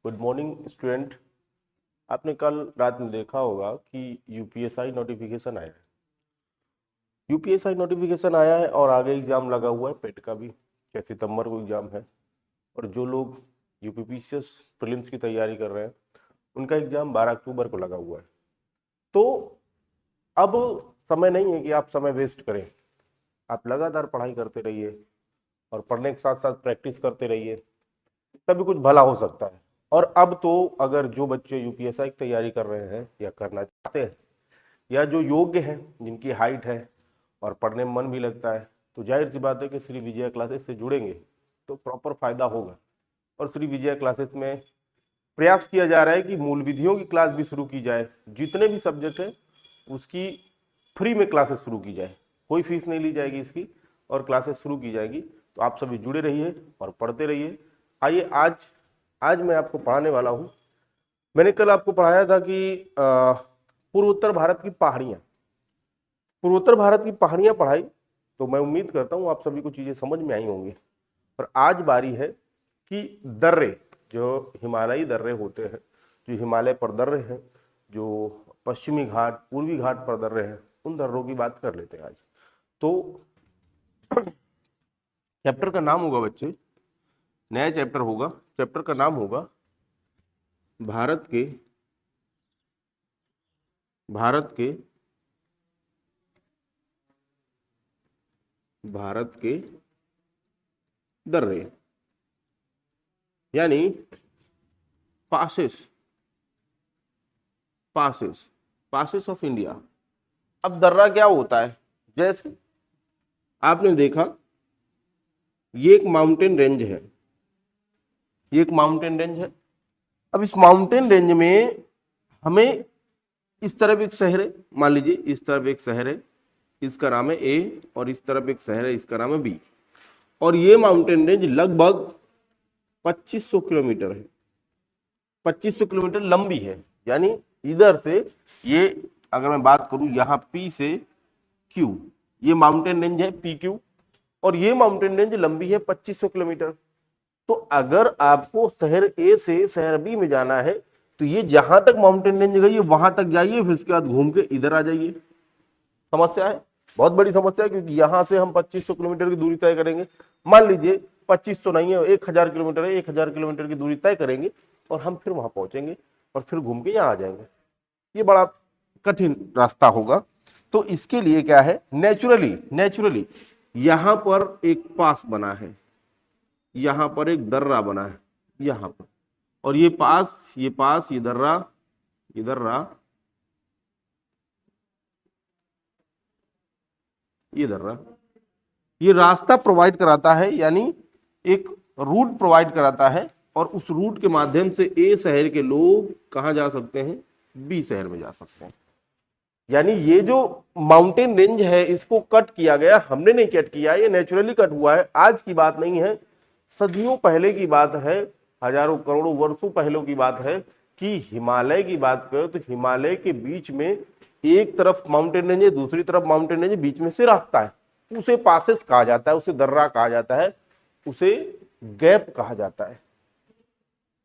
Good morning student. आपने कल रात में देखा होगा कि यूपीएसआई नोटिफिकेशन आया है। यूपीएसआई नोटिफिकेशन आया है और आगे एग्जाम लगा हुआ है पेट का भी, क्या सितंबर को एग्जाम है। और जो लोग यूपीपीसीएस प्रीलिम्स की तैयारी कर रहे हैं उनका एग्जाम 12 अक्टूबर को लगा हुआ है। तो अब समय नहीं है कि आप समय वेस्ट करें, आप लगातार पढ़ाई करते रहिए और पढ़ने के साथ साथ प्रैक्टिस करते रहिए, तभी कुछ भला हो सकता है। और अब तो अगर जो बच्चे यूपीएसआई की तैयारी कर रहे हैं या करना चाहते हैं या जो योग्य हैं, जिनकी हाइट है और पढ़ने में मन भी लगता है, तो जाहिर सी बात है कि श्री विजया क्लासेस से जुड़ेंगे तो प्रॉपर फायदा होगा। और श्री विजया क्लासेस में प्रयास किया जा रहा है कि मूल विधियों की क्लास भी शुरू की जाए, जितने भी सब्जेक्ट हैं उसकी फ्री में क्लासेस शुरू की जाए, कोई फीस नहीं ली जाएगी इसकी और क्लासेस शुरू की जाएगी। तो आप सभी जुड़े रहिए और पढ़ते रहिए। आइए आज मैं आपको पढ़ाने वाला हूँ। मैंने कल आपको पढ़ाया था कि पूर्वोत्तर भारत की पहाड़ियाँ, पूर्वोत्तर भारत की पहाड़ियाँ पढ़ाई, तो मैं उम्मीद करता हूँ आप सभी को चीज़ें समझ में आई होंगी। और आज बारी है कि दर्रे, जो हिमालयी दर्रे होते हैं, जो हिमालय पर दर्रे हैं, जो पश्चिमी घाट पूर्वी घाट पर दर्रे हैं, उन दर्रों की बात कर लेते हैं आज। तो चैप्टर का नाम होगा बच्चे, नया चैप्टर होगा, चैप्टर का नाम होगा भारत के दर्रे, यानी पासेस ऑफ इंडिया। अब दर्रा क्या होता है? जैसे आपने देखा ये एक माउंटेन रेंज है, ये एक माउंटेन रेंज है। अब इस माउंटेन रेंज में हमें इस तरफ एक शहर है, मान लीजिए इस तरफ एक शहर है, इसका नाम है ए, और इस तरफ एक शहर है, इसका नाम है बी। और ये माउंटेन रेंज लगभग 2500 किलोमीटर है, 2500 किलोमीटर लंबी है। यानी इधर से ये, अगर मैं बात करूं यहाँ पी से क्यू, ये माउंटेन रेंज है पी क्यू, और ये माउंटेन रेंज लंबी है 2500 किलोमीटर। तो अगर आपको शहर ए से शहर बी में जाना है तो ये जहां तक माउंटेन रेंज गई है वहां तक जाइए, फिर उसके बाद घूम के इधर आ जाइए। समस्या है, बहुत बड़ी समस्या है, क्योंकि यहां से हम 2500 किलोमीटर की दूरी तय करेंगे। मान लीजिए 2500 नहीं है, 1000 किलोमीटर है, 1000 किलोमीटर की दूरी तय करेंगे और हम फिर वहां पहुंचेंगे और फिर घूम के यहाँ आ जाएंगे। ये बड़ा कठिन रास्ता होगा। तो इसके लिए क्या है, नेचुरली यहां पर एक पास बना है, यहां पर एक दर्रा बना है यहां पर, और ये पास ये दर्रा, ये रास्ता प्रोवाइड कराता है, यानी एक रूट प्रोवाइड कराता है। और उस रूट के माध्यम से ए शहर के लोग कहां जा सकते हैं, बी शहर में जा सकते हैं। यानी ये जो माउंटेन रेंज है इसको कट किया गया, हमने नहीं कट किया, ये नेचुरली कट हुआ है। आज की बात नहीं है, सदियों पहले की बात है, हजारों करोड़ों वर्षों पहले की बात है कि हिमालय की बात करें तो हिमालय के बीच में एक तरफ माउंटेन रेंज है, दूसरी तरफ माउंटेन रेंज है, बीच में से रास्ता है, उसे पासेस कहा जाता है, उसे दर्रा कहा जाता है, उसे गैप कहा जाता है।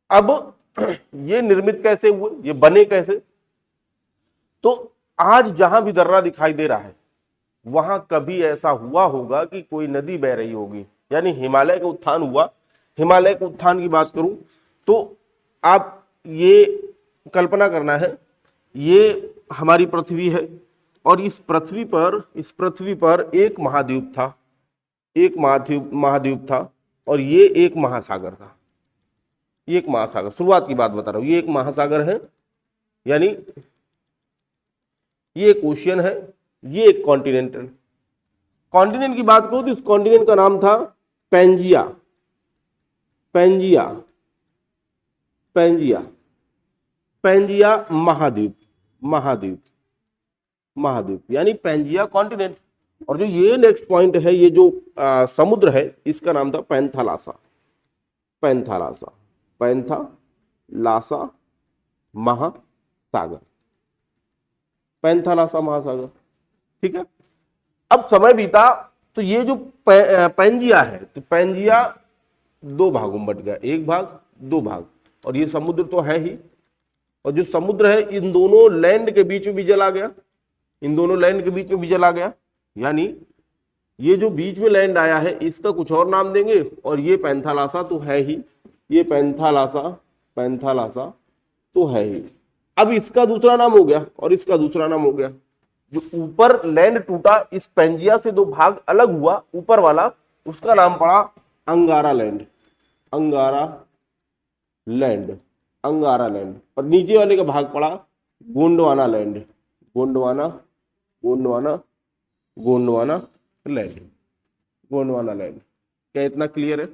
अब ये निर्मित कैसे हुए, ये बने कैसे? तो आज जहां भी दर्रा दिखाई दे रहा है वहां कभी ऐसा हुआ होगा कि कोई नदी बह रही होगी, यानी हिमालय का उत्थान हुआ। हिमालय के उत्थान की बात करूं तो आप ये कल्पना करना है, ये हमारी पृथ्वी है और इस पृथ्वी पर एक महाद्वीप था, एक महाद्वीप था, और ये एक महासागर था। ये एक महासागर, शुरुआत की बात बता रहा हूं, ये एक महासागर है, यानी ये एक ओशियन है, ये एक कॉन्टिनेंटल। कॉन्टिनेंट की बात करूं तो इस कॉन्टिनेंट का नाम था पैंजिया महाद्वीप, यानी पैंजिया कॉन्टिनेंट। और जो ये नेक्स्ट पॉइंट है, ये जो समुद्र है, इसका नाम था पैंथालासा महासागर, पैंथालासा महासागर। ठीक है। अब समय बीता तो ये जो पैंजिया है, तो पैंजिया दो भागों में बट गया, एक भाग, दो भाग। और ये समुद्र तो है ही, और जो समुद्र है इन दोनों लैंड के बीच में भी जल आ गया, इन दोनों लैंड के बीच में भी जल आ गया, यानी ये जो बीच में लैंड आया है इसका कुछ और नाम देंगे, और ये पैंथालासा तो है ही, ये पैंथालासा, पैंथालासा तो है ही। अब इसका दूसरा नाम हो गया और इसका दूसरा नाम हो गया। जो ऊपर लैंड टूटा, इस पेंजिया से दो भाग अलग हुआ, ऊपर वाला उसका नाम पड़ा अंगारा लैंड, अंगारा लैंड, अंगारा लैंड, और नीचे वाले का भाग पड़ा Gondwana land, Gondwana, Gondwana, Gondwana land, Gondwana land. क्या इतना क्लियर है?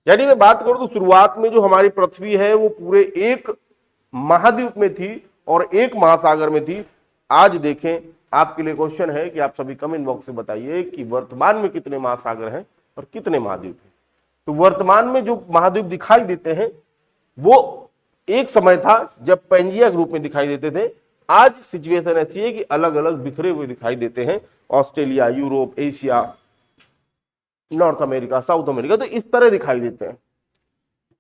यानी मैं बात करूं तो शुरुआत में जो हमारी पृथ्वी है वो पूरे एक महाद्वीप में थी और एक महासागर में थी। आज देखें, आपके लिए क्वेश्चन है कि आप सभी कमेंट बॉक्स से बताइए कि वर्तमान में कितने महासागर हैं और कितने महाद्वीप हैं। तो वर्तमान में जो महाद्वीप दिखाई देते हैं वो एक समय था जब पेंजिया के रूप में दिखाई देते थे। आज सिचुएशन ऐसी है कि अलग अलग बिखरे हुए दिखाई देते हैं, Australia, Europe, Asia, north America, south America, तो इस तरह दिखाई देते हैं।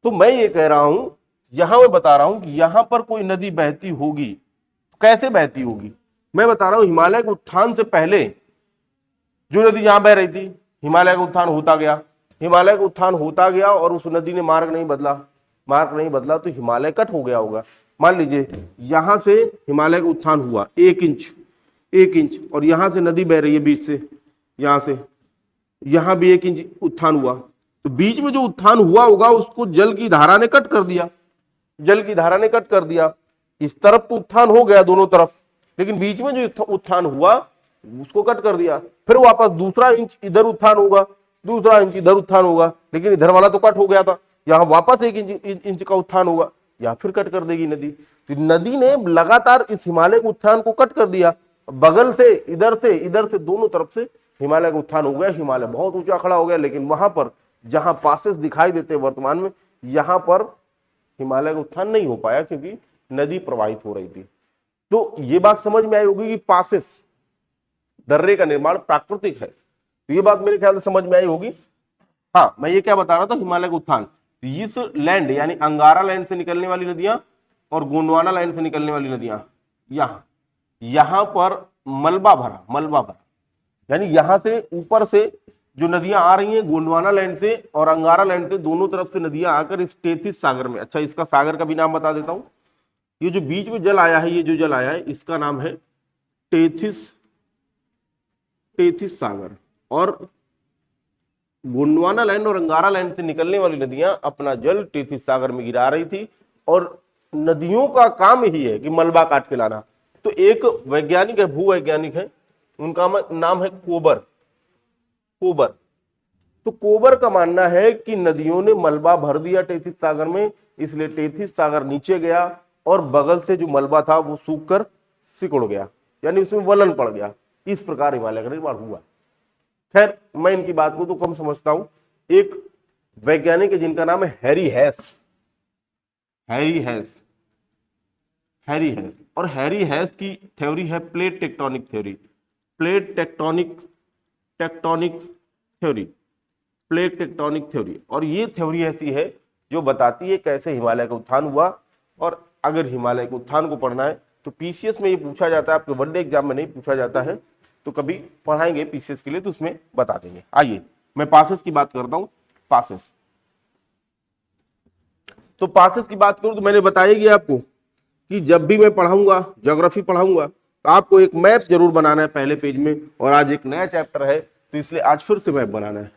तो मैं ये कह रहा हूं, यहां मैं बता रहा हूं कि यहां पर कोई नदी बहती होगी, कैसे बहती होगी? मैं बता रहा हूं हिमालय के उत्थान से पहले जो नदी यहां बह रही थी, हिमालय का उत्थान होता गया, हिमालय का उत्थान होता गया और उस नदी ने मार्ग नहीं बदला, मार्ग नहीं बदला तो हिमालय कट हो गया होगा। मान लीजिए यहां से हिमालय का उत्थान हुआ 1 इंच, 1 इंच, और यहां से नदी बह रही है बीच से, यहां से यहां भी 1 इंच उत्थान हुआ, तो बीच में जो उत्थान हुआ होगा उसको जल की धारा ने कट कर दिया, जल की धारा ने कट कर दिया। इस तरफ तो उत्थान हो गया दोनों तरफ, लेकिन बीच में जो उत्थान हुआ उसको कट कर दिया। फिर वापस दूसरा इंच इधर उत्थान होगा, दूसरा इंच इधर उत्थान होगा, लेकिन इधर वाला तो कट हो गया था, यहां वापस 1 इंच का उत्थान होगा, या फिर कट कर देगी नदी। तो नदी ने लगातार इस हिमालय के उत्थान को कट कर दिया, बगल से, इधर से दोनों तरफ से हिमालय का उत्थान हो गया, हिमालय बहुत ऊंचा खड़ा हो गया। लेकिन वहां पर जहां पासेस दिखाई देते वर्तमान में, यहां पर हिमालय का उत्थान नहीं हो पाया क्योंकि नदी प्रवाहित हो रही थी। तो ये बात समझ में आई होगी कि पासेस, दर्रे का निर्माण प्राकृतिक है, तो ये बात मेरे ख्याल से समझ में आई होगी। हाँ, मैं ये क्या बता रहा था, हिमालय का उत्थान, इस लैंड यानी अंगारा लैंड से निकलने वाली नदियां और गोंडवाना लैंड से निकलने वाली नदियां, यहां पर मलबा भरा, मलबा भरा, यानी यहां से ऊपर से जो नदियां आ रही हैं गोंडवाना लैंड से और अंगारा लैंड से, दोनों तरफ से नदियां आकर इस टेथिस सागर में, अच्छा इसका सागर का भी नाम बता देता हूं, ये जो बीच में जल आया है, ये जो जल आया है इसका नाम है टेथिस, टेथिस सागर। और गोंडवाना लैंड और अंगारा लैंड से निकलने वाली नदियां अपना जल टेथिस सागर में गिरा रही थी, और नदियों का काम ही है कि मलबा काट के लाना। तो एक वैज्ञानिक है, भूवैज्ञानिक है, उनका नाम है कोबर, कोबर। तो कोबर का मानना है कि नदियों ने मलबा भर दिया टेथिस सागर में, इसलिए टेथिस सागर नीचे गया और बगल से जो मलबा था वो सूख कर सिकुड़ गया, यानी उसमें वलन पड़ गया। इस प्रकार हिमालय का निर्माण हुआ। खैर, मैं इनकी बात को तो कम समझता हूं। एक वैज्ञानिक है जिनका नाम है हैरी हैस, हैरी हैस, हैरी हैस, और हैरी हैस की थ्योरी है plate tectonic theory, plate tectonic, tectonic theory, plate tectonic theory. और ये थ्योरी ऐसी है जो बताती है कैसे हिमालय का उत्थान हुआ। और अगर हिमालय के उत्थान को पढ़ना है तो पीसीएस में ये पूछा जाता है, आपके वनडे एग्जाम में नहीं पूछा जाता है, तो कभी पढ़ाएंगे पीसीएस के लिए तो उसमें बता देंगे। आइए मैं पासेस की बात करता हूं, पासेस। तो पासेस की बात करूं तो मैंने बताया कि आपको कि जब भी मैं पढ़ाऊंगा, ज्योग्राफी पढ़ाऊंगा, तो आपको एक मैप जरूर बनाना है पहले पेज में, और आज एक नया चैप्टर है तो इसलिए आज फिर से मैप बनाना है।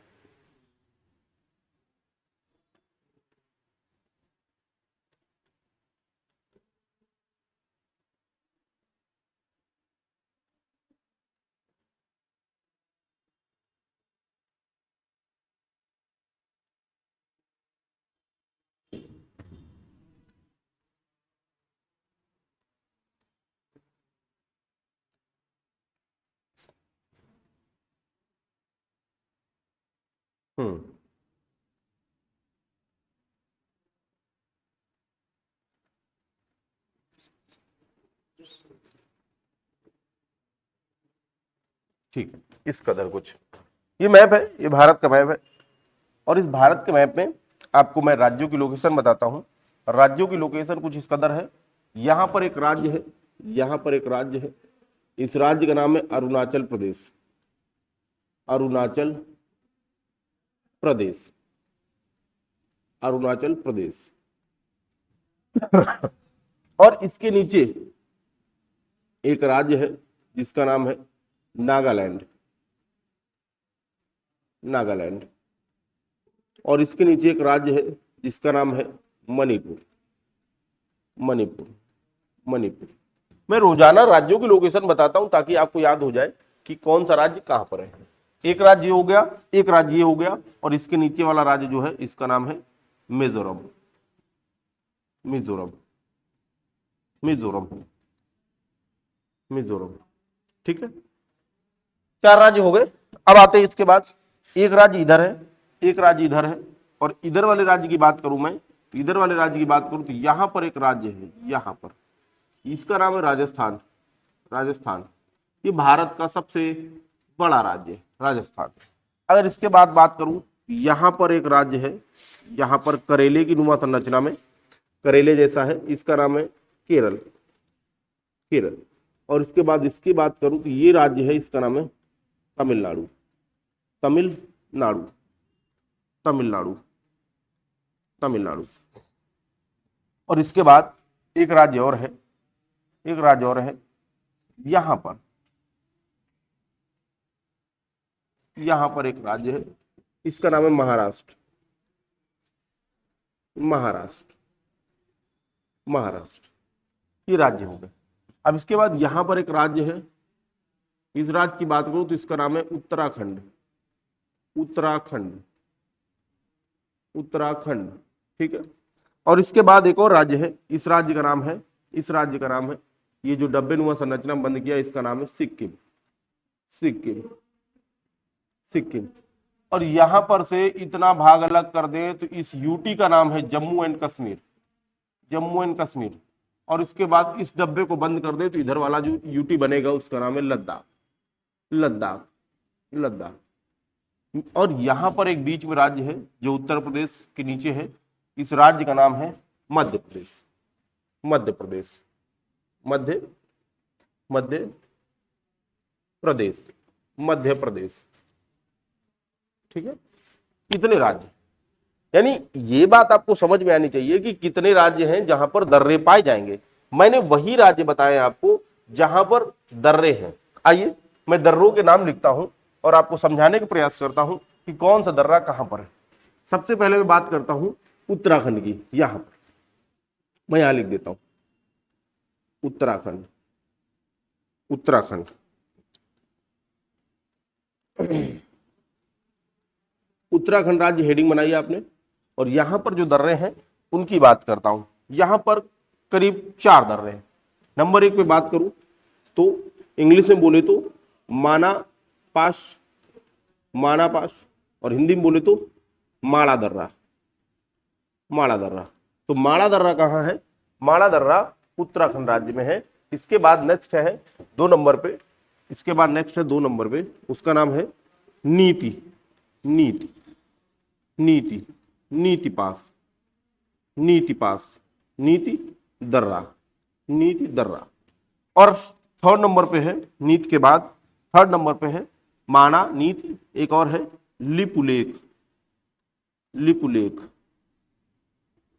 हम्म, ठीक है, इस कदर कुछ। ये मैप है, ये भारत का मैप है, और इस भारत के मैप में आपको मैं राज्यों की लोकेशन बताता हूं राज्यों की लोकेशन कुछ इस कदर है। यहां पर एक राज्य है, यहां पर एक राज्य है, इस राज्य का नाम है अरुणाचल प्रदेश। अरुणाचल प्रदेश, अरुणाचल प्रदेश। और इसके नीचे एक राज्य है जिसका नाम है नागालैंड, नागालैंड। और इसके नीचे एक राज्य है जिसका नाम है मणिपुर, मणिपुर, मणिपुर। मैं रोजाना राज्यों की लोकेशन बताता हूं ताकि आपको याद हो जाए कि कौन सा राज्य कहां पर है। एक राज्य हो गया, एक राज्य ये हो गया, और इसके नीचे वाला राज्य जो है इसका नाम है मिजोरम, मिजोरम, मिजोरम, मिजोरम। ठीक है, 4 राज्य हो गए। अब आते हैं इसके बाद, एक राज्य इधर है, एक राज्य इधर है, और इधर वाले राज्य की बात करूं मैं, तो इधर वाले राज्य की बात करूं तो यहां पर एक राज्य है, यहां पर, इसका नाम है राजस्थान, राजस्थान। ये भारत का सबसे बड़ा राज्य है, राजस्थान। अगर इसके बाद बात करूं, यहां पर एक राज्य है, यहां पर करेले की नुमा संरचना में, करेले जैसा है, इसका नाम है केरल, केरल। और इसके बाद इसकी बात करूं तो ये राज्य है, इसका नाम है तमिलनाडु, तमिलनाडु, तमिलनाडु, तमिलनाडु। और इसके बाद एक राज्य और है, एक राज्य और है यहां पर, यहां पर एक राज्य है, इसका नाम है महाराष्ट्र, महाराष्ट्र, महाराष्ट्र। ये राज्य हो गए। अब इसके बाद यहां पर एक राज्य है, इस राज्य की बात करूं तो इसका नाम है उत्तराखंड, उत्तराखंड, उत्तराखंड। ठीक है। और इसके बाद एक और राज्य है, इस राज्य का नाम है, इस राज्य का नाम है, ये जो डब्बे नुमा संरचना बंद किया, इसका नाम है सिक्किम, सिक्किम, सिक्किम। और यहां पर से इतना भाग अलग कर दे तो इस यूटी का नाम है जम्मू एंड कश्मीर, जम्मू एंड कश्मीर। और इसके बाद इस डब्बे को बंद कर दे तो इधर वाला जो यूटी बनेगा उसका नाम है लद्दाख, लद्दाख, लद्दाख। और यहां पर एक बीच में राज्य है जो उत्तर प्रदेश के नीचे है, इस राज्य का नाम है मध्य प्रदेश, मध्य प्रदेश, मध्य, मध्य प्रदेश, मध्य प्रदेश। ठीक है, कितने राज्य, यानी ये बात आपको समझ में आनी चाहिए कि कितने राज्य हैं जहां पर दर्रे पाए जाएंगे। मैंने वही राज्य बताए आपको जहां पर दर्रे हैं। आइए मैं दर्रों के नाम लिखता हूं और आपको समझाने का प्रयास करता हूं कि कौन सा दर्रा कहां पर है। सबसे पहले मैं बात करता हूं उत्तराखंड की, यहां पर मैं यहां लिख देता हूं उत्तराखंड, उत्तराखंड। उत्तराखंड राज्य हेडिंग बनाई आपने, और यहां पर जो दर्रे हैं उनकी बात करता हूं। यहां पर करीब 4 दर्रे हैं। नंबर 1 पे बात करूं तो इंग्लिश में बोले तो माना पास, माना पास, और हिंदी में बोले तो माड़ा दर्रा, माड़ा दर्रा। तो माड़ा दर्रा कहां है? माड़ा दर्रा उत्तराखंड राज्य में है। इसके बाद नेक्स्ट है 2 नंबर पे, इसके बाद नेक्स्ट है 2 नंबर पे, उसका नाम है नीति, नीति, नीति, नीति पास, नीति पास, नीति दर्रा, नीति दर्रा। और 3rd नंबर पे है, नीति के बाद 3rd नंबर पे है माना, नीति, एक और है लिपुलेख, लिपुलेख,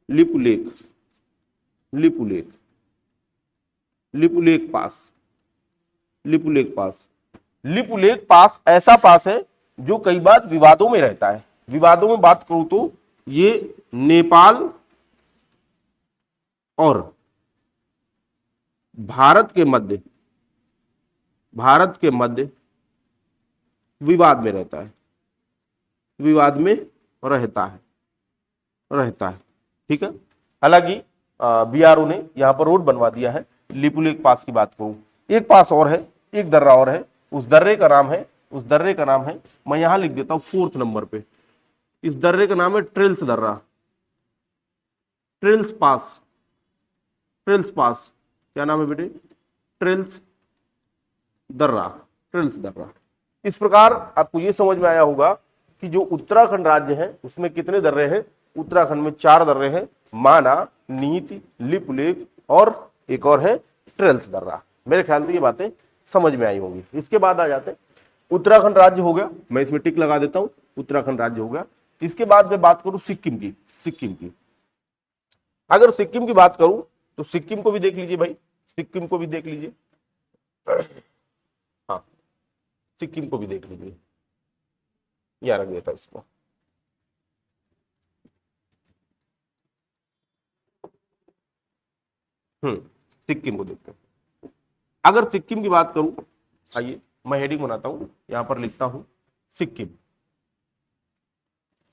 लिपुलेख, लिपुलेख, लिपुलेख पास, लिपुलेख पास। लिपुलेख पास ऐसा पास है जो कई बार विवादों में रहता है। विवादों में बात करूं तो ये नेपाल और भारत के मध्य, भारत के मध्य विवाद में रहता है, विवाद में रहता है, रहता है। ठीक है। हालांकि बीआरओ ने यहां पर रोड बनवा दिया है। लिपुलेख पास की बात करूं, एक पास और है, एक दर्रा और है, उस दर्रे का नाम है, उस दर्रे का नाम है, मैं यहां लिख देता हूं 4th नंबर पे, इस दर्रे का नाम है ट्रिल्स दर्रा, ट्रिल्स पास, ट्रिल्स पास। क्या नाम है बेटे? ट्रिल्स दर्रा, ट्रिल्स दर्रा। इस प्रकार आपको यह समझ में आया होगा कि जो उत्तराखंड राज्य है उसमें कितने दर्रे हैं। उत्तराखंड में 4 दर्रे हैं, माना, नीति, लिपुलेख और एक और है ट्रेल्स दर्रा। मेरे ख्याल से ये बातें समझ में आई होंगी। इसके बाद आ जाते हैं उत्तराखंड राज्य हो गया, मैं इसमें टिक लगा देता हूं, उत्तराखंड राज्य हो गया। इसके बाद मैं बात करूं सिक्किम की। सिक्किम की अगर सिक्किम की बात करूं तो सिक्किम को भी देख लीजिए भाई, सिक्किम को भी देख लीजिए। हाँ, सिक्किम को भी देख लीजिए, यहां रख देता इसको। सिक्किम को देखते हैं। अगर सिक्किम की बात करूं, आइए मैं हेडिंग बनाता हूं, यहां पर लिखता हूं सिक्किम।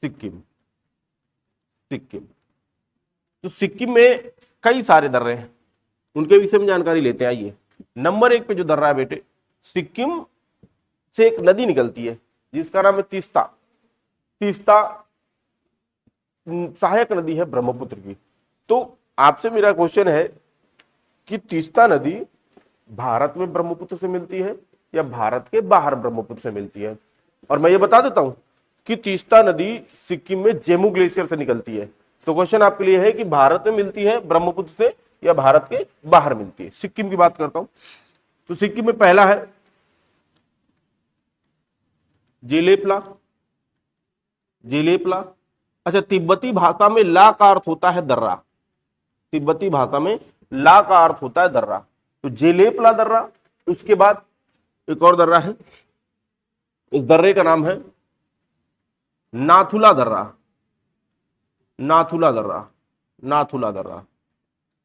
सिक्किम, सिक्किम। तो सिक्किम में कई सारे दर्रे हैं, उनके विषय में जानकारी लेते हैं। आइए, नंबर 1 पे जो दर्रा है बेटे, सिक्किम से एक नदी निकलती है जिसका नाम है तीस्ता। तीस्ता सहायक नदी है ब्रह्मपुत्र की। तो आपसे मेरा क्वेश्चन है कि तीस्ता नदी भारत में ब्रह्मपुत्र से मिलती है या भारत के बाहर ब्रह्मपुत्र से मिलती है? और मैं ये बता देता हूं कि तीस्ता नदी सिक्किम में जेमू ग्लेशियर से निकलती है। तो क्वेश्चन आपके लिए है कि भारत में मिलती है ब्रह्मपुत्र से या भारत के बाहर मिलती है। सिक्किम की बात करता हूं तो सिक्किम में पहला है जेलेपला। जेलेपला, अच्छा, तिब्बती भाषा में ला का अर्थ होता है दर्रा। तिब्बती भाषा में ला का अर्थ होता है दर्रा, तो जेलेपला दर्रा। उसके बाद एक और दर्रा है, इस दर्रे का नाम है नाथुला दर्रा। नाथुला दर्रा, नाथुला दर्रा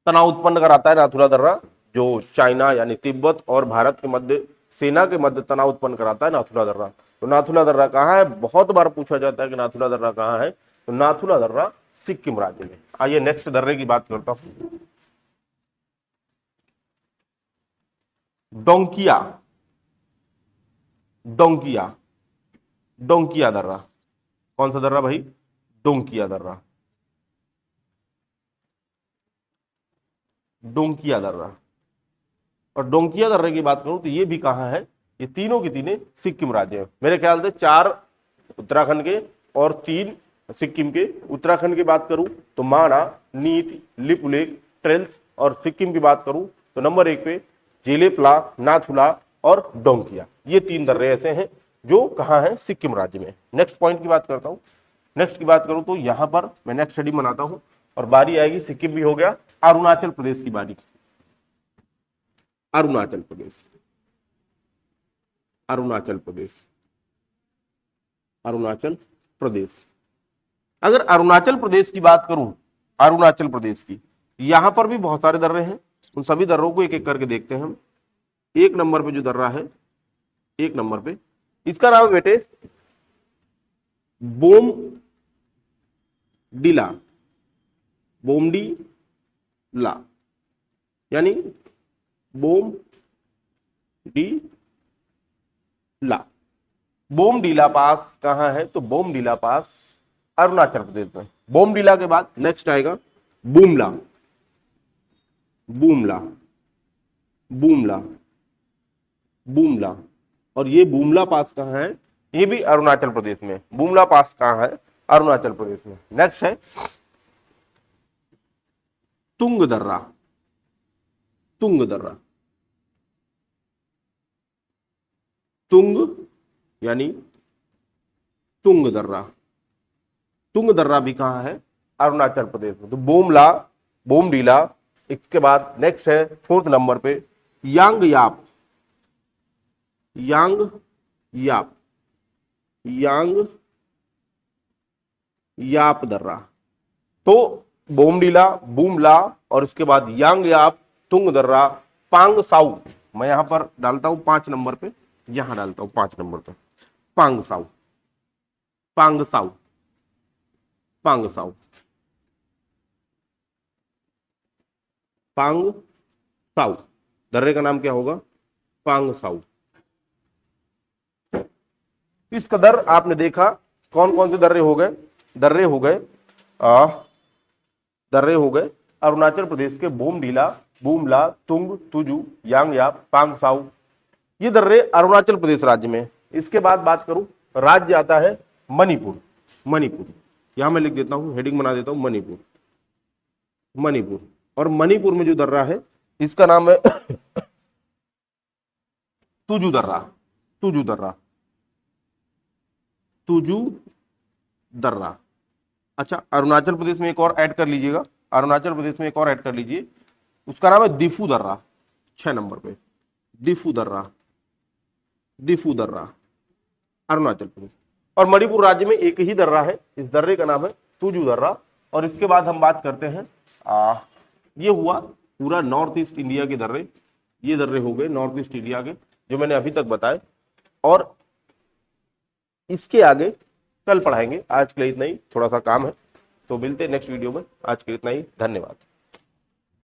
तनाव उत्पन्न कराता है। नाथुला दर्रा जो चाइना यानी तिब्बत और भारत के मध्य, सेना के मध्य तनाव उत्पन्न कराता है नाथुला दर्रा। तो नाथुला दर्रा कहाँ है? बहुत बार पूछा जाता है कि नाथुला दर्रा कहाँ है। तो नाथुला दर्रा सिक्किम राज्य में। आइए नेक्स्ट दर्रे की बात करता हूं, डोंकिया। डोंकिया, डोंकिया दर्रा। कौन सा दर्रा भाई? डोंकिया दर्रा। डोंकिया दर्रा। और डोंकिया दर्रे की बात करूं तो ये भी कहां है? ये तीनों की तीनों सिक्किम राज्य है। मेरे ख्याल से 4 उत्तराखंड के और 3 सिक्किम के। उत्तराखंड की बात करूं तो माणा, नीति, लिपुलेख, ट्रेल्स, और सिक्किम की बात करूं तो नंबर 1 पे जेलेपला, नाथुला और डोंकिया। ये 3 दर्रे ऐसे हैं जो कहां है? सिक्किम राज्य में। नेक्स्ट पॉइंट की बात करता हूं। नेक्स्ट की बात करूं तो यहां पर मैं नेक्स्ट स्टडी बनाता हूं और बारी आएगी, सिक्किम भी हो गया, अरुणाचल प्रदेश की बारी। अरुणाचल प्रदेश, अरुणाचल प्रदेश, अरुणाचल प्रदेश। अगर अरुणाचल प्रदेश की बात करूं, अरुणाचल प्रदेश की, यहां पर भी बहुत सारे दर्रे हैं। उन सभी दर्रों को एक एक करके देखते हैं हम। 1 नंबर पे जो दर्रा है, 1 नंबर पे, इसका नाम है बेटे बोमडिला। बोमडिला यानी बोमडिला। बोमडिला पास कहां है? तो बोमडिला पास अरुणाचल प्रदेश में। बोमडिला के बाद नेक्स्ट आएगा बूमला। बूमला, बूमला, बूमला। और ये बूमला पास कहां है? ये भी अरुणाचल प्रदेश में। बूमला पास कहां है? अरुणाचल प्रदेश में। नेक्स्ट है तुंग दर्रा। तुंग दर्रा, तुंग यानी तुंग दर्रा। तुंग दर्रा भी कहां है? अरुणाचल प्रदेश में। तो बोमला, बोमडीला। इसके बाद नेक्स्ट है 4th नंबर पे यांग याप। यांग याप, यांग याप दर्रा। तो बोमडीला, बूमला और उसके बाद यांग याप, तुंग दर्रा, पांग साउ। मैं यहां पर डालता हूं 5 नंबर पे, यहां डालता हूं 5 नंबर पे पांग साउ। पांग साउ, पांग साउ, पांग साउ। दर्रे का नाम क्या होगा? पांग साउ। इस कदर आपने देखा कौन कौन से दर्रे हो गए? दर्रे हो गए दर्रे हो गए अरुणाचल प्रदेश के बोमडीला, बूमला, तुंग, तुजू, यांगयाप, पांग साउ। ये दर्रे अरुणाचल प्रदेश राज्य में। इसके बाद बात करूं, राज्य आता है मणिपुर। मणिपुर, यहां मैं लिख देता हूं, हेडिंग बना देता हूं, मणिपुर। मणिपुर। और मणिपुर में जो दर्रा है इसका नाम है तुजू दर्रा। तुजू दर्रा, तुजू दर्रा। अच्छा, अरुणाचल प्रदेश में एक और ऐड कर लीजिएगा, अरुणाचल प्रदेश में एक और ऐड कर लीजिए, उसका नाम है दिफू दर्रा, 6 नंबर पे, दिफू दर्रा, दिफू दर्रा, अरुणाचल प्रदेश। और मणिपुर राज्य में एक ही दर्रा है, इस दर्रे का नाम है तुजू दर्रा। और इसके बाद हम बात करते हैं, ये हुआ पूरा नॉर्थ ईस्ट इंडिया के दर्रे, ये दर्रे हो गए नॉर्थ ईस्ट इंडिया के जो मैंने अभी तक बताए। और इसके आगे कल पढ़ाएंगे, आज के लिए इतना ही, थोड़ा सा काम है, तो मिलते हैं नेक्स्ट वीडियो में। आज के लिए इतना ही, धन्यवाद।